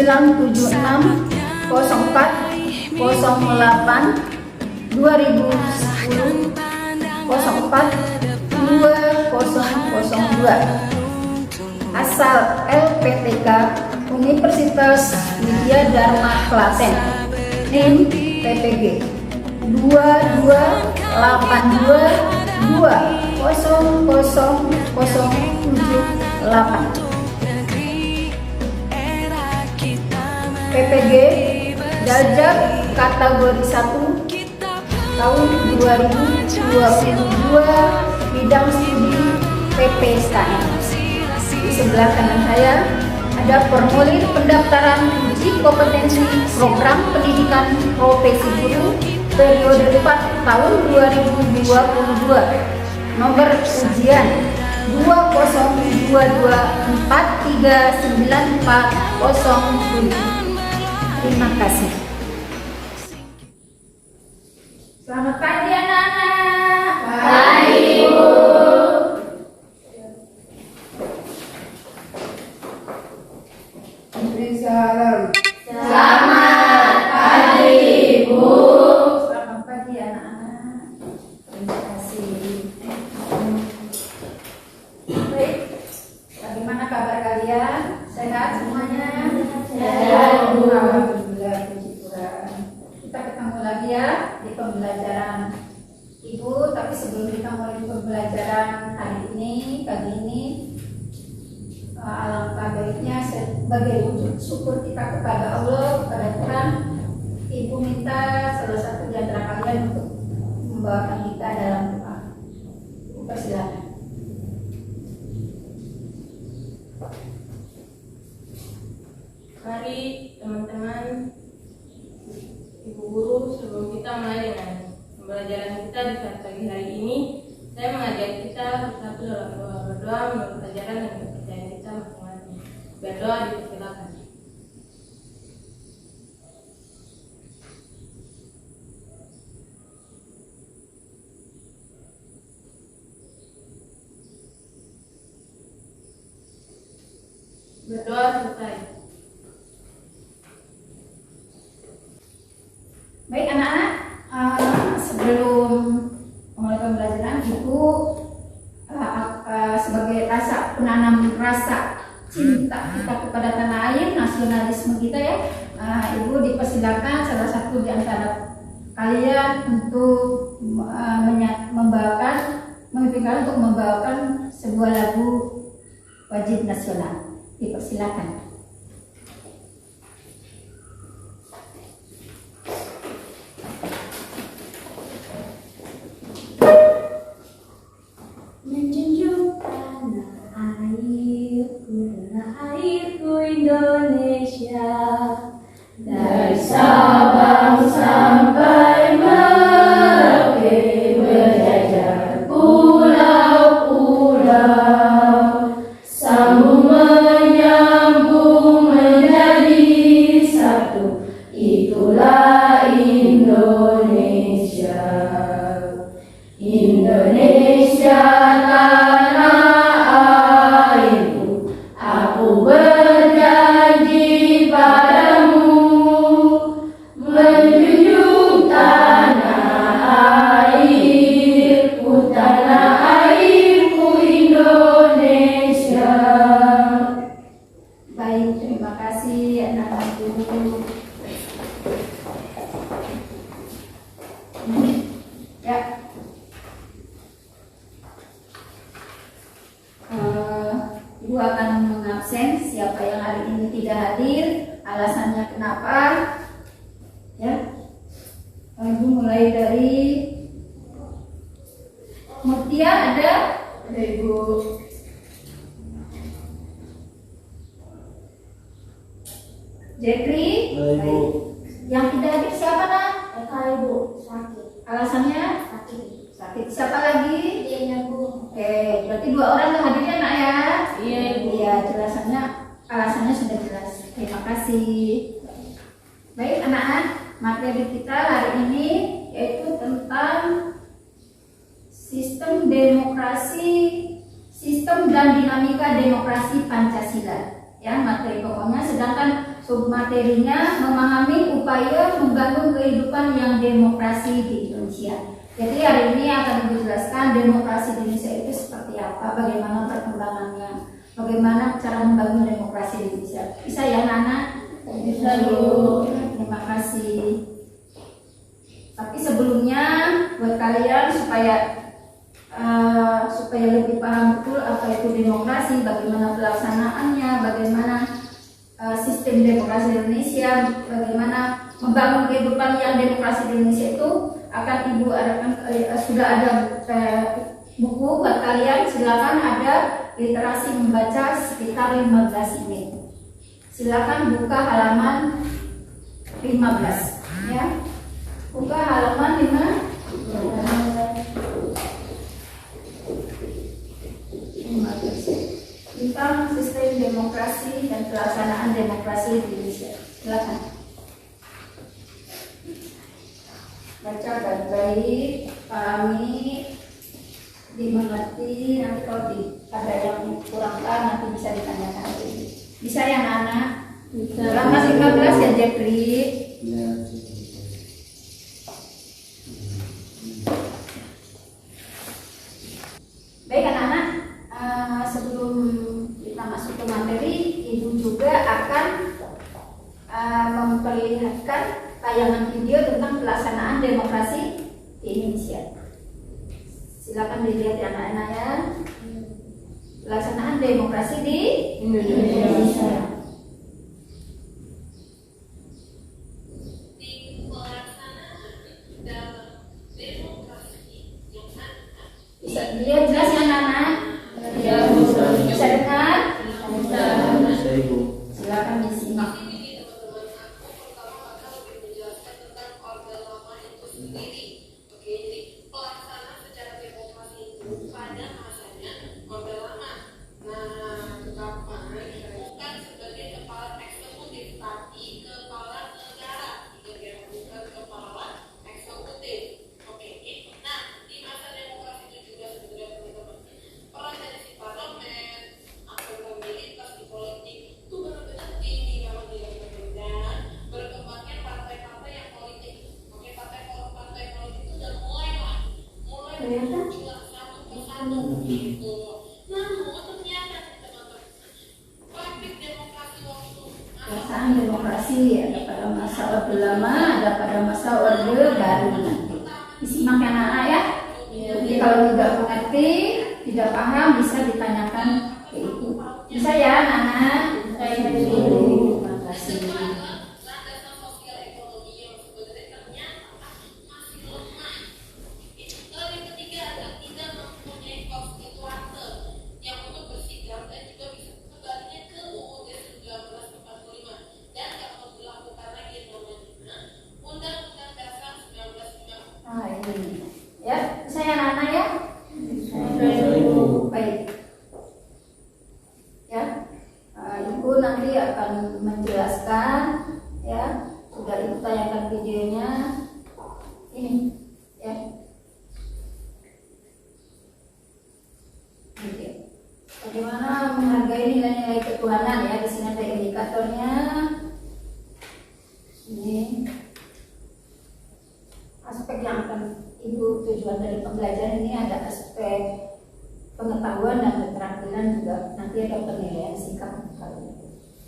976 04 08 2010 04 2002. Asal LPTK Universitas Widya Dharma Klaten. NIM PPG 2282200078. PPG Daljak kategori 1 tahun 2022 bidang studi PPKN. Di sebelah kanan saya ada formulir pendaftaran uji kompetensi program pendidikan profesi guru periode 4 tahun 2022. Nomor ujian 202243940. Terima kasih. Selamat pagi anak-anak. Pagi, Ibu. Salam. Selamat pagi, Ibu. Selamat pagi anak-anak. Terima kasih. Baik, bagaimana kabar kalian? Sehat semuanya? Sehat, Bu. Alhamdulillah, puji Tuhan. Kita ketemu lagi ya di pembelajaran Ibu. Tapi sebelum kita mulai pembelajaran hari ini, pagi ini, alangkah baiknya sebagai wujud syukur kita kepada Allah, kepada Tuhan, Ibu minta salah satu di antara kalian untuk membawakan kita dalam doa. Ibu persilakan. Mari teman-teman, Ibu Guru, sebelum kita mulai dengan pembelajaran kita di pagi hari ini, saya mengajak kita bersatu dalam berdoa menurut ajaran dan kepercayaan kita masing-masing. Berdoa dipersilakan. Berdoa selesai. Baik anak-anak, sebelum mulai pembelajaran, Ibu sebagai rasa penanam rasa cinta kita kepada tanah air, nasionalisme kita ya, Ibu dipersilakan salah satu di antara kalian untuk memimpikan untuk membawakan sebuah lagu wajib nasional. Dipersilakan. Menjunjung tanah airku Indonesia, dari Sabang sampai Merauke, berjajar pulau-pulau, sambung menyambung menjadi satu, itulah Indonesia. Indonesia tanah airku, aku berjanji padamu, menjunjung tanah airku Indonesia. Baik, terima kasih anak-anakku. Ya, Ibu akan mengabsen siapa yang hari ini tidak hadir, alasannya kenapa. Ya, Ibu mulai dari Mutia, ada Ibu. Jekri, Ibu. yang tidak hadir siapa nak? Eka, Ibu, sakit. Alasannya Sakit. sakit. Siapa lagi? Iya, Bu. Oke, berarti 2 orang yang hadirnya nak ya? Iya, Ibu. Iya, alasannya sudah jelas. Terima kasih. Baik anak-anak, materi kita hari ini yaitu tentang sistem demokrasi, sistem dan dinamika demokrasi Pancasila. Ya, materi pokoknya. Sedangkan submaterinya memahami upaya membangun kehidupan yang demokrasi di Indonesia. Jadi hari ini akan dijelaskan demokrasi di Indonesia itu seperti apa, bagaimana perkembangannya, bagaimana cara membangun demokrasi di Indonesia. Bisa ya Nana? Bisa, Bu. Terima kasih. Tapi sebelumnya buat kalian supaya lebih paham betul apa itu demokrasi, bagaimana pelaksanaannya, bagaimana sistem demokrasi di Indonesia, bagaimana membangun kehidupan yang demokrasi di Indonesia itu, akan Ibu adakan sudah ada buku buat kalian. Silakan, ada literasi membaca sekitar 15 menit. Silakan buka halaman 15 ya. Buka halaman 15 tentang sistem demokrasi dan pelaksanaan demokrasi di Indonesia. Silakan baca baik-baik, pahami, dimengerti. Nanti kalau ada yang kurang paham nanti bisa ditanyakan. Bisa ya anak-anak? Bisa. Halaman 15 ya Jeffrey. Baik anak-anak, sebelum kita masuk ke materi, Ibu juga akan memperlihatkan tayangan video tentang pelaksanaan demokrasi di Indonesia. Silakan dilihat ya anak-anak ya. Pelaksanaan demokrasi di Indonesia. Bisa dilihat jelas ya anak-anak? Ya, Bisa dengar? Bisa, Ibu. Silakan disimak. Pelaksanaan demokrasi ada pada masa Orde Lama, ada pada masa Orde Baru nanti. Disimak ya anak-anak ya. Jadi kalau tidak mengerti, tidak paham, bisa ditanyakan ke Ibu. Bisa ya anak-anak? Terima kasih. Nah ini ya, saya anak-anak ya. Baik ya, Ibu nanti akan menjelaskan ya. Sudah Ibu tanyakan videonya ini ya. Oke. Bagaimana menghargai nilai-nilai ketuhanan ya. Di sini ada indikatornya. Ini aspek yang akan Ibu tujuan dari pembelajaran ini, ada aspek pengetahuan dan keterampilan, juga nanti ada penilaian sikap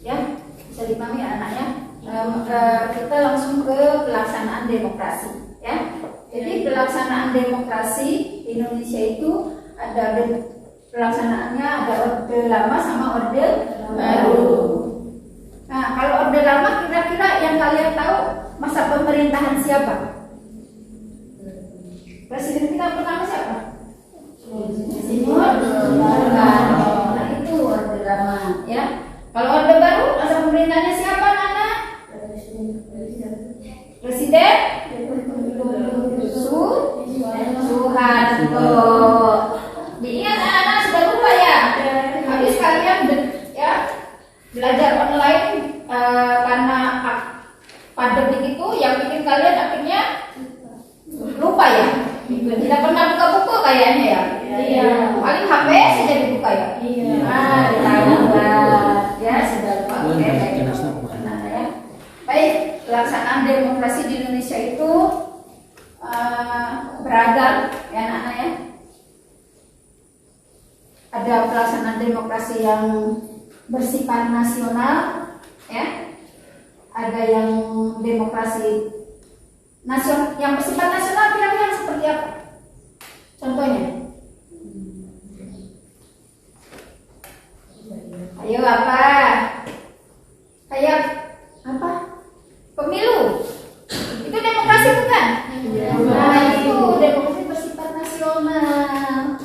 ya. Bisa dipahami ya anaknya. Kita langsung ke pelaksanaan demokrasi ya. Jadi pelaksanaan demokrasi di Indonesia itu ada pelaksanaannya, ada Orde Lama sama Orde Baru. Nah kalau Orde Lama kira-kira yang kalian tahu masa pemerintahan siapa? Presiden kita pertama siapa? Soekarno. Nah itu Orde Lama ya. Kalau Orde Baru masa pemerintahnya siapa Nana? Presiden Soeharto. Diingat anak-anak, sudah lupa ya? Habis kalian ya belajar online karena pandemi itu yang bikin kalian akhirnya lupa ya. Tidak pernah buka buku kayaknya ya. Iya. Paling HP saja dibuka ya. Iya. Ditaruh ya sudah lupa. Oke, baik. Kenapa? Nah, ya. pelaksanaan demokrasi di Indonesia itu beragam, ya anak-anak ya. Ada pelaksanaan demokrasi yang bersifat nasional, ya. Ada yang demokrasi nasional, yang bersifat nasional kira-kira seperti apa? Contohnya? Ayo apa? Kayak apa? Pemilu. Itu demokrasi bukan? Nah, itu demokrasi bersifat nasional.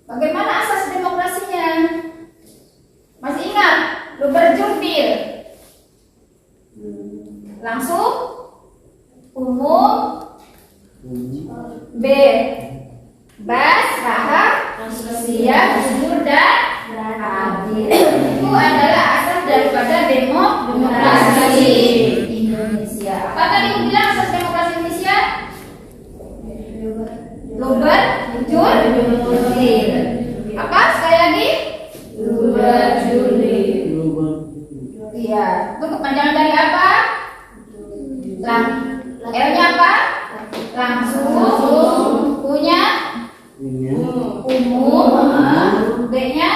Bagaimana asas demokrasinya? Masih ingat? Lu berjurdil. Langsung, umum, bebas, rahasia, jujur dan adil. Itu adalah asas daripada demokrasi Indonesia. Apa tadi aku bilang asas demokrasi Indonesia? Luber, jujur, adil. Apa sekali lagi? Luber, jujur. Iya. Itu kepanjangan dari apa? L-nya apa? Langsung. U-nya? Umum. B-nya?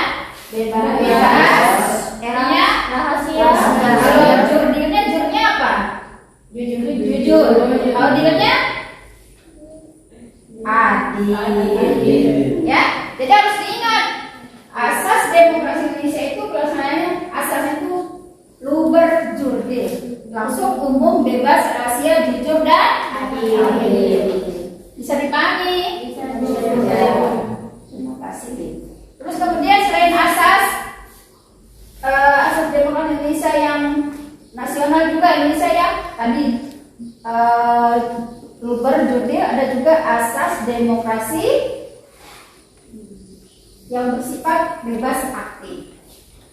Bebas. R-nya? Rahasia. Kalau jurnya apa? Jujur. Kalau dilnya? Adil. Ya, jadi harus diingat asas demokrasi Indonesia itu pelaksanaannya asasnya itu luber jurdil, langsung, umum, bebas, rahasia, jujur dan adil. Bisa dipahami? Bisa. Terima kasih. Terus kemudian selain asas demokrasi Indonesia yang nasional juga Indonesia yang tadi luber jurdil, ada juga asas demokrasi yang bersifat bebas aktif.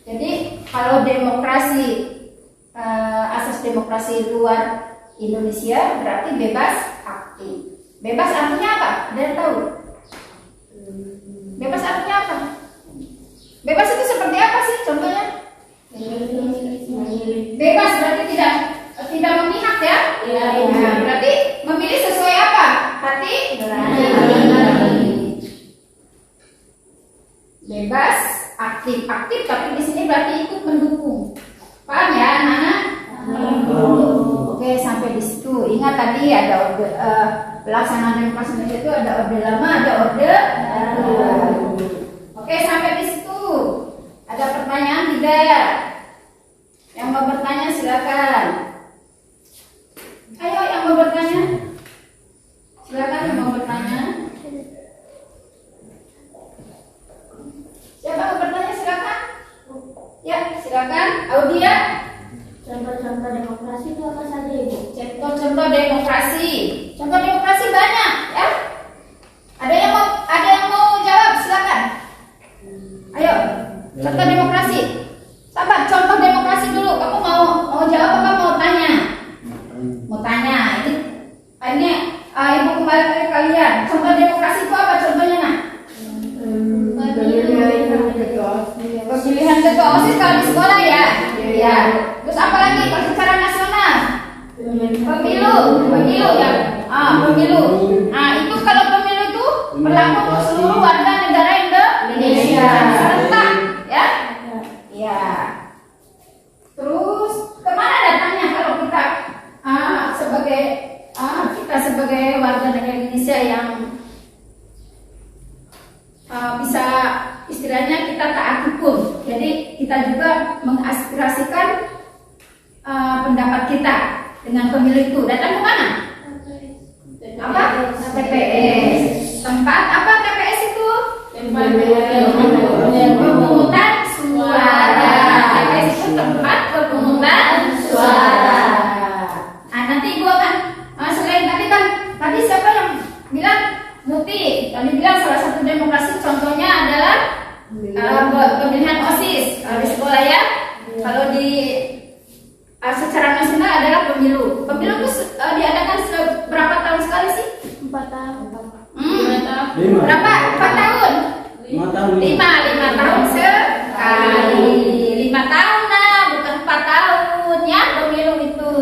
Jadi kalau demokrasi asas demokrasi luar Indonesia berarti bebas aktif. Bebas artinya apa? Ada yang tahu? Bebas artinya apa? Bebas itu seperti apa sih contohnya? Bebas berarti tidak memihak ya? Nah, berarti memilih sesuai apa? Hati nurani. Bebas aktif tapi di sini berarti ikut mendukung. Paham ya anak-anak? Oke, sampai di situ. Ingat tadi ada orde pelaksanaan demokrasi Indonesia itu ada orde lama, ada orde baru. Oke, sampai di situ. Ada pertanyaan tidak? Yang mau bertanya silakan. Ayo yang mau bertanya. Silakan yang mau bertanya. Siapa mau bertanya silakan. Ya, silakan. Audia. Contoh-contoh demokrasi itu apa saja, Ibu? Contoh demokrasi. Contoh demokrasi banyak, ya. Ada yang mau jawab, silakan. Ayo. Contoh demokrasi. Sabar, contoh demokrasi dulu. Kamu mau jawab apa mau tanya? Mau tanya. Ini ibu kembali ke kalian. Contoh demokrasi itu apa contohnya, nak? Pemilihan ketua OSIS kalau di sekolah ya. Ya. Terus apa lagi kalau secara nasional? Pemilu ya. Pemilu. Itu kalau pemilu itu berlaku untuk seluruh warga negara Indonesia serentak, ya. Ya. Terus kemana datangnya kalau kita sebagai warga negara Indonesia yang bisa istilahnya kita taat hukum. Jadi kita juga mengaspirasikan pendapat kita dengan pemilu itu. Datang ke mana? Apa? TPS. Tempat apa TPS itu? Tempat pemungutan suara. TPS itu tempat pemungutan suara. Nanti ibu akan selain tadi siapa yang bilang? Muti. Tadi bilang salah satu demokrasi contohnya adalah pemilihan OSIS di sekolah ya. Kalau di secara nasional adalah pemilu. Pemilu itu diadakan berapa tahun sekali sih? 4 tahun. Berapa? 4 tahun? 5 tahun sekali. 5 tahun lah, bukan 4 tahun ya pemilu itu.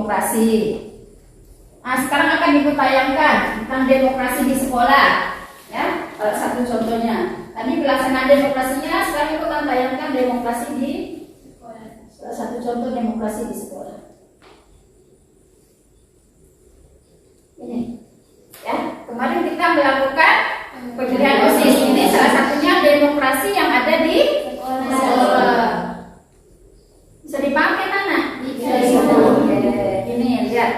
demokrasi. Nah, sekarang akan ibu tayangkan tentang demokrasi di sekolah. Ya, salah satu contohnya. Tadi pelaksanaan demokrasinya, sekarang ibu akan tayangkan demokrasi di sekolah. Salah satu contoh demokrasi di sekolah. Ini, ya, kemarin kita melakukan pemilihan OSIS. Ini salah satunya demokrasi yang ada di sekolah. Bisa dipakai mana? Bisa. Ini lihat.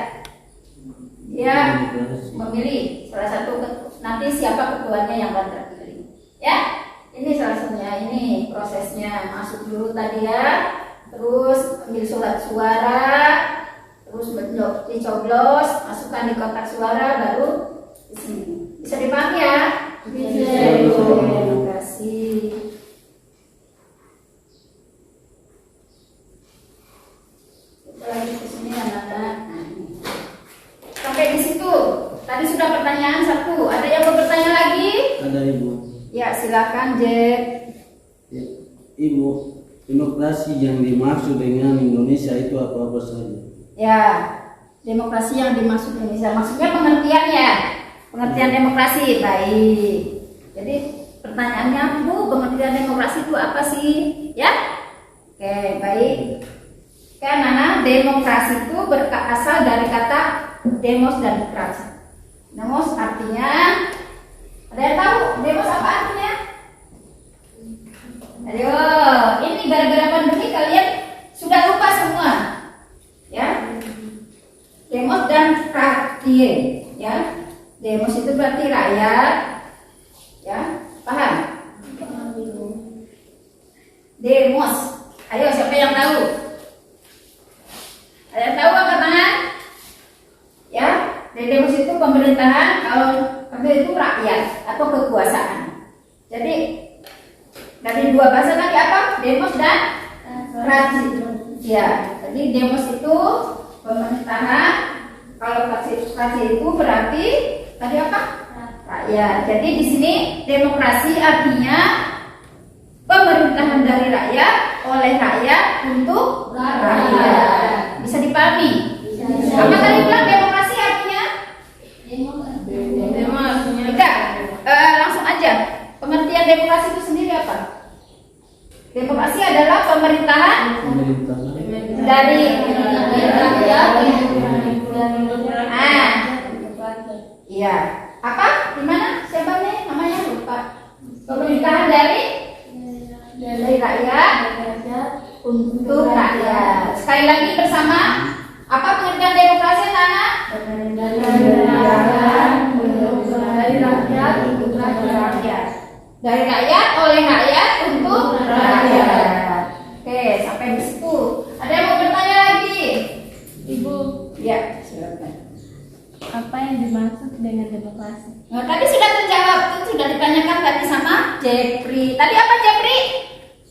Dia memilih salah satu nanti siapa ketuanya yang akan terpilih. Ya, ini salah satunya. Ini prosesnya, masuk dulu tadi ya, terus ambil surat suara, terus dicoblos, masukkan di kotak suara, baru di sini. Bisa dipakai ya? Bisa. Terima kasih. Kita lagi ke sini anak-anak. Sampai di situ. Tadi sudah pertanyaan satu. Ada yang mau bertanya lagi? Ada Ibu. Ya, silakan Jack. Ya, Ibu, demokrasi yang dimaksud dengan Indonesia itu apa-apa saja? Ya, demokrasi yang dimaksud Indonesia. Maksudnya pengertiannya. Pengertian demokrasi. Baik. Jadi pertanyaannya, Bu, pengertian demokrasi itu apa sih? Ya? Oke, baik. Karena demokrasi itu berasal dari kata demos dan kras. Demos artinya, ada yang tahu demos apa artinya? Ayo, ini gara-gara pandemi kalian sudah lupa semua, ya? Demos dan kratie, ya? Demos itu berarti rakyat, ya? Paham? Demos. Ayo, siapa yang tahu? Ada yang tahu angkat tangan? Ya, demos itu pemerintahan, kalau itu rakyat atau kekuasaan. Jadi dari dua bahasa tadi apa? Demos dan krasi. Ya, jadi demos itu pemerintahan, kalau krasi itu berarti tadi apa? Rakyat. Jadi di sini demokrasi artinya pemerintahan dari rakyat oleh rakyat untuk rakyat. Bisa dipahami? Apa tadi bilang demokrasi artinya? Tidak. Langsung aja. Pengertian demokrasi itu sendiri apa? Demokrasi adalah pemerintahan dari rakyat. Iya. Apa? Di mana? Siapa nih? Namanya lupa. Pemerintahan dari rakyat untuk rakyat. Sekali lagi bersama. Apa pengertian demokrasi, Nana? Dari rakyat untuk rakyat. Dari rakyat oleh rakyat untuk rakyat. Oke, sampai di situ. Ada yang mau bertanya lagi? Ibu, Ya, silakan. apa yang dimaksud dengan demokrasi? Nah, tadi sudah terjawab, itu sudah ditanyakan tadi sama Jeffrey. Tadi apa Jeffrey?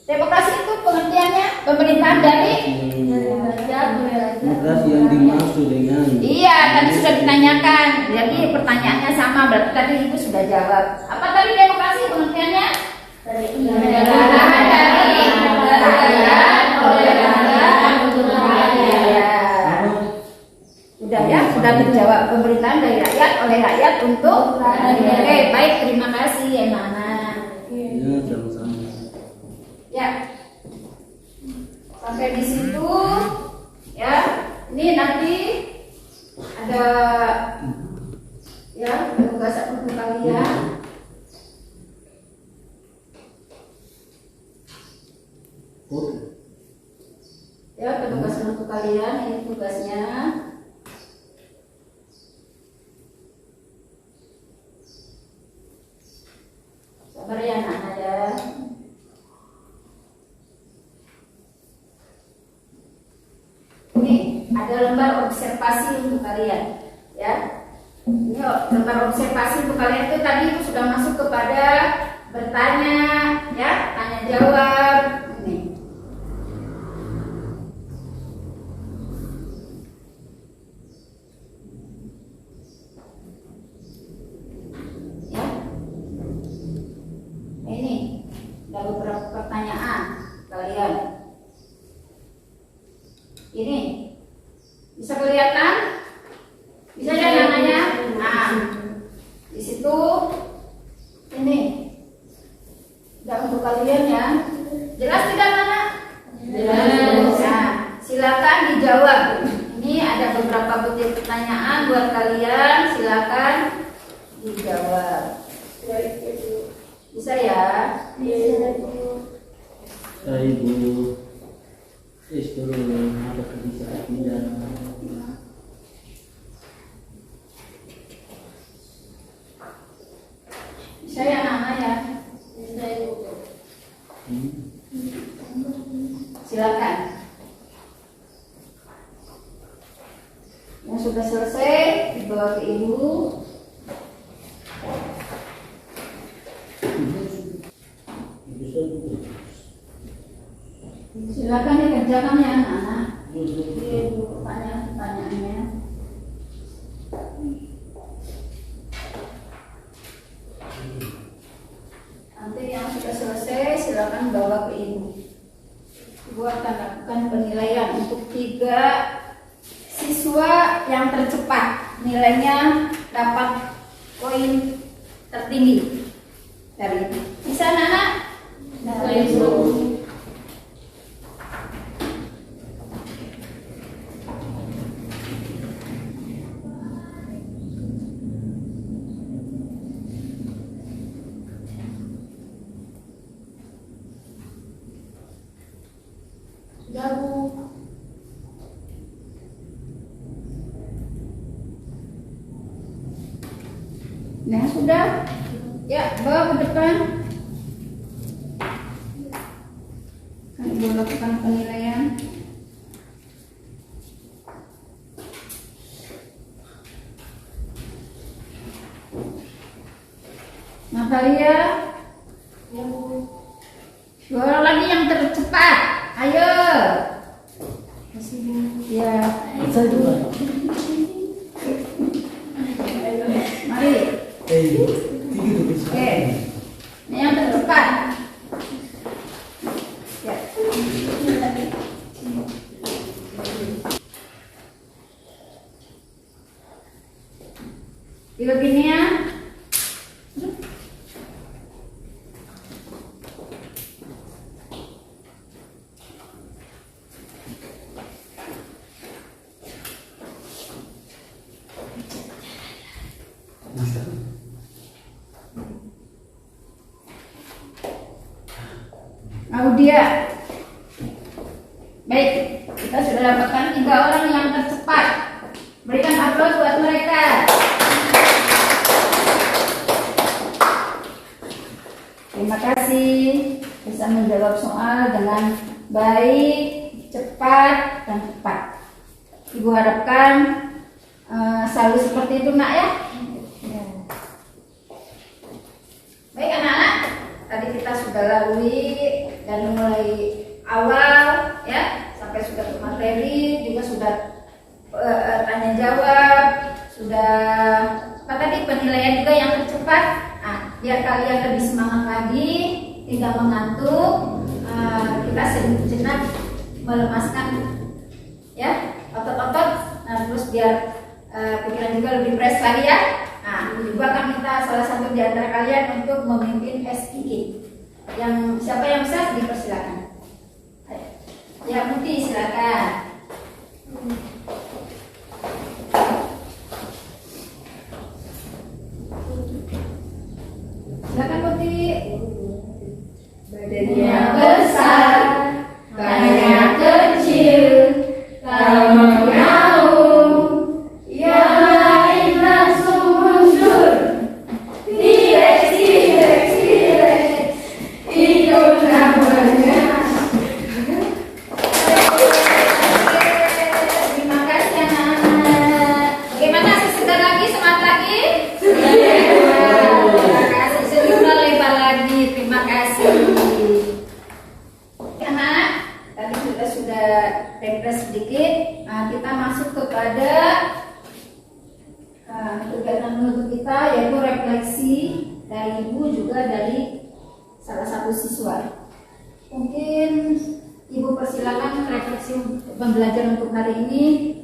Demokrasi itu pengertiannya pemerintahan dari Demokrasi yang dimaksud dengan Iya, tadi sudah ditanyakan. Jadi pertanyaannya sama, berarti tadi ibu sudah jawab. Apa tadi demokrasi pengertiannya? Pemerintahan dari rakyat oleh rakyat untuk rakyat. Sudah ya, sudah terjawab. Pemerintahan dari rakyat oleh rakyat untuk rakyat. Oke, baik, terima kasih anak-anak. ya sama-sama. Ya, sampai di situ. Ya, ini nanti ada ya penugasan untuk kalian. Ya, penugasan untuk kalian, ini tugasnya. Sabar ya anak-anak ya. Ini ada lembar observasi untuk kalian, ya. Ini lembar observasi untuk kalian itu tadi itu sudah masuk kepada bertanya, ya, tanya jawab. Ini. Ya. Ini ada beberapa pertanyaan kalian. Ini bisa kelihatan pertanyaan buat kalian, silakan dijawab. Bisa ya? Ibu turun ada kebiasaan tidak? Bisa ya anak-anak ya? Silakan. Yang sudah selesai dibawa ke ibu. Silakan dikerjakan ya anak-anak. Ibu pertanyaannya. Nanti yang sudah selesai silakan bawa ke ibu. Ibu akan lakukan penilaian untuk 3 siswa yang tercepat, nilainya dapat poin tertinggi dari itu. Bisa anak-anak? Gabung. Nah sudah, ya bawa ke depan. Ibu lakukan penilaian. Natalia, dua lagi yang tercepat. Ayo. Ya, Saya juga. mari. Oke. Ini yang tercepat. Ya. Di begini ya. Audia. Baik, kita sudah dapatkan 3 orang yang tercepat. Berikan aplaus buat mereka. Terima kasih bisa menjawab soal dengan baik, cepat, dan tepat. Ibu harapkan selalu seperti itu nak ya. Baik anak-anak, tadi kita sudah lalui dan mulai awal ya sampai sudah ke materi, juga sudah tanya jawab, sudah apa tadi penilaian juga yang tercepat. Nah, biar kalian lebih semangat lagi, tidak mengantuk, kita sejenak melemaskan ya otot-otot, terus biar pikiran juga lebih fresh lagi ya. Nah, ibu akan minta salah satu di antara kalian untuk memimpin SIG. Yang siapa yang bisa dipersilakan. Ya, Muti silakan. Silakan Muti. Badannya besar, badannya kecil, kalau mau yang lain langsung mundur. T-Rex, T-Rex, T-Rex, ikut namanya. Terima kasih anak-anak. Bagaimana sebentar lagi, semangat lagi? Terima kasih, senyumnya lebar lagi. Terima kasih. Anak, tadi kita sudah refresh sedikit. Nah, kita masuk kepada kegiatan menuntut kita, yaitu refleksi dari ibu juga dari salah satu siswa. Mungkin ibu persilakan refleksi pembelajaran untuk hari ini.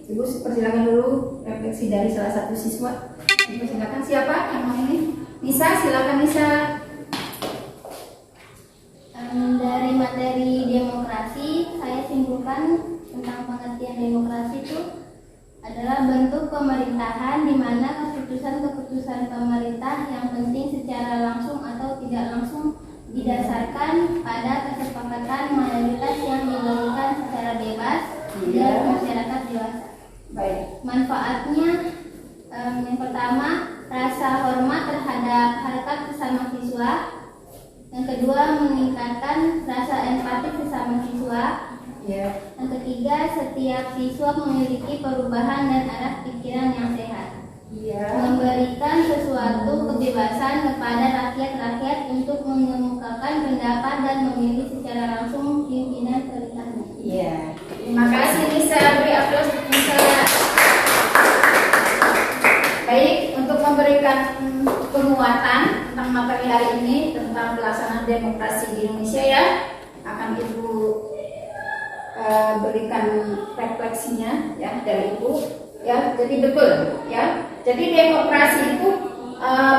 Ibu persilakan dulu refleksi dari salah satu siswa. Ibu silakan, siapa yang mau ini? Nisa, silakan Nisa. Dari materi demokrasi, saya simpulkan tentang pengertian demokrasi itu adalah bentuk pemerintahan di mana keputusan-keputusan pemerintah yang penting secara langsung atau tidak langsung didasarkan pada kesepakatan mayoritas yang dilakukan secara bebas dan masyarakat dewasa. Baik. Manfaatnya yang pertama, rasa hormat terhadap harkat sesama siswa. Yang kedua, meningkatkan rasa empati sesama siswa. Ya. Yang ketiga, setiap siswa memiliki perubahan dan arah pikiran yang sehat. Iya. Memberikan sesuatu kebebasan kepada rakyat-rakyat untuk mengemukakan pendapat dan memilih secara langsung pimpinan pemerintahnya. Iya. Terima kasih Nisa. Beri aplaus untuk Nisa. Baik, untuk memberikan penguatan tentang materi hari ini tentang pelaksanaan demokrasi di Indonesia ya, akan Ibu berikan refleksinya ya dari Ibu ya. Jadi betul ya. Jadi demokrasi itu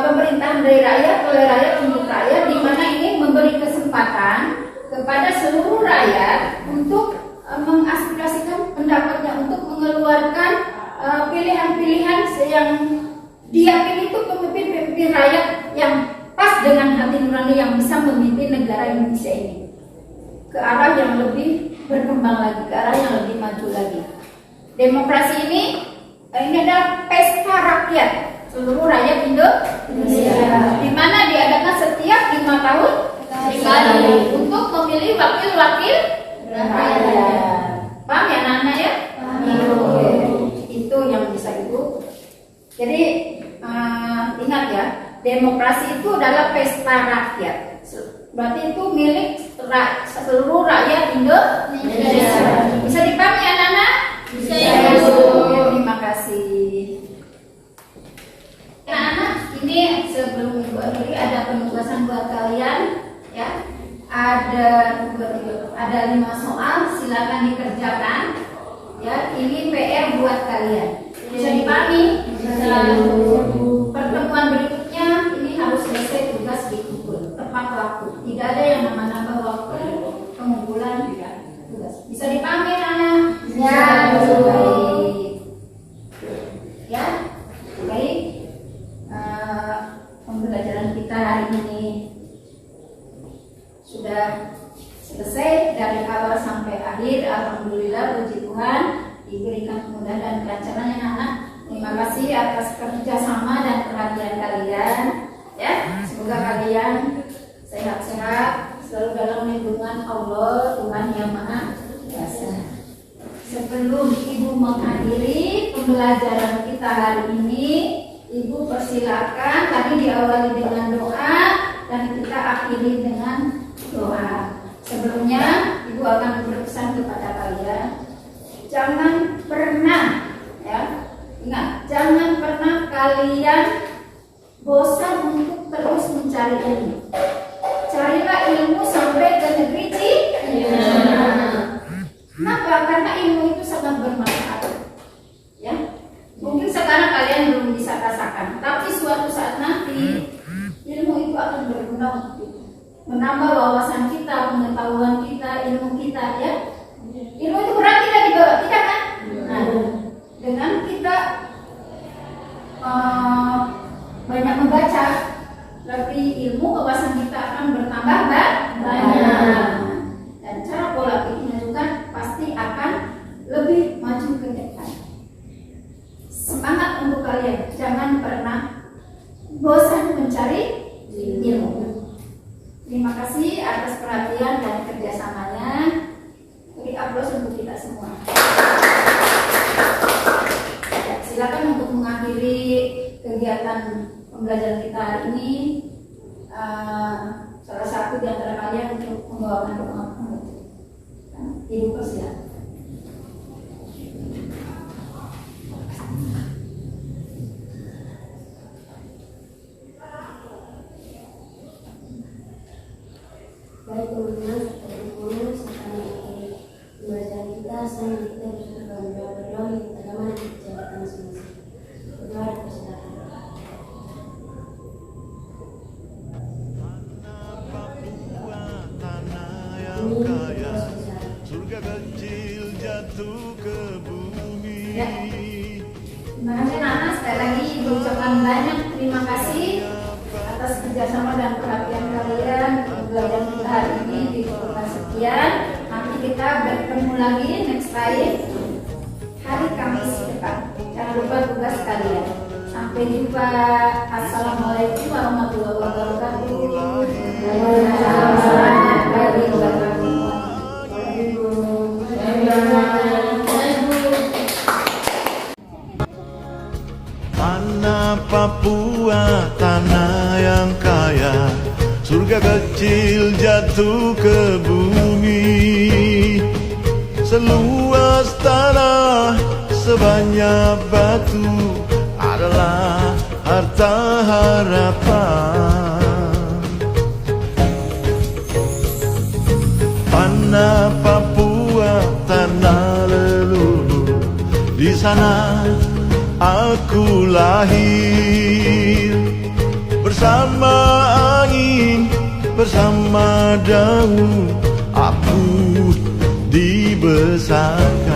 pemerintahan dari rakyat oleh rakyat untuk rakyat, di mana ini memberi kesempatan kepada seluruh rakyat untuk mengaspirasikan pendapatnya, untuk mengeluarkan pilihan-pilihan yang dia pilih itu pemimpin-pemimpin rakyat yang pas dengan hati nurani yang bisa memimpin negara Indonesia ini ke arah yang lebih berkembang lagi, ke arah yang lebih maju lagi. Demokrasi ini adalah pesta rakyat seluruh rakyat Indonesia, di mana diadakan setiap 5 tahun sekali untuk memilih wakil-wakil rakyat. Paham ya anak-anak ya? Itu yang bisa Ibu. Jadi ingat ya, demokrasi itu adalah pesta rakyat. Berarti itu milik seluruh rakyat Indonesia. Bisa dipahami anak-anak? Bisa ya Bu. Terima kasih. Anak-anak, ini sebelum Ibu akhiri ada penugasan buat kalian ya. Ada 5 soal, silakan dikerjakan ya. Ini PR buat kalian. Bisa dipahami? Bisa. Pertemuan berikutnya ini harus selesai tugas dikumpul tepat waktu. Tidak ada yang nambah-nambah waktu pengumpulan tugas. Bisa dipahami anak? Ya. Baik. Ya. Baik. Pembelajaran kita hari ini sudah selesai dari awal sampai akhir. Alhamdulillah, puji Tuhan diberikan kemudahan dan kelancaran ya anak. Terima kasih atas kerjasama dan perhatian kalian ya. Semoga kalian sehat-sehat, selalu dalam lindungan Allah Tuhan yang Maha Kuasa. Sebelum Ibu mengakhiri pembelajaran kita hari ini, Ibu persilakan tadi diawali dengan doa dan kita akhiri dengan doa. Sebelumnya Ibu akan berpesan kepada kalian, jangan pernah ya, ingat, jangan pernah kalian bosan untuk terus mencari ilmu. Carilah ilmu sampai ke negeri Cina. Kenapa? Karena ilmu itu sangat bermanfaat. Ya, mungkin sekarang kalian belum bisa rasakan, tapi suatu saat nanti ilmu itu akan berguna untuk kita, menambah wawasan kita, pengetahuan kita, ilmu kita ya. Ilmu itu berarti dari bawah kita kan? Nah, dengan kita banyak membaca, berarti ilmu wawasan kita akan bertambah banyak. Dan cara pola pikirnya juga pasti akan lebih maju ke depan. Semangat untuk kalian, jangan pernah bosan mencari ilmu. Terima kasih atas perhatian dan kerjasamanya. Beri aplaus untuk kita semua. Ya, silakan untuk mengakhiri kegiatan pembelajaran kita hari ini. Salah satu di antara kalian untuk membawakan doa penutup. Ibu persilakan. Baik teman-teman, guru serta mengakhiri pembelajaran kita, selanjutnya kita berdoa yang pertama dan dijawabkan masing-masing. Berdoa dan persilakan. Surga kecil jatuh ke bumi. lagi mengucapkan banyak terima kasih atas kerjasama dan perhatian kalian di pembelajaran kita hari ini di Kota sekian. Nanti kita bertemu lagi next time hari Kamis depan. Jangan lupa tugas kalian. Sampai jumpa. Assalamualaikum warahmatullahi wabarakatuh. Selamat pagi Tanah Papua, tanah yang kaya, surga kecil jatuh ke bumi. Seluas tanah, sebanyak batu adalah harta harapan. Tanah Papua, tanah leluhur, di sana aku lahir. Bersama angin, bersama daun, aku dibesarkan.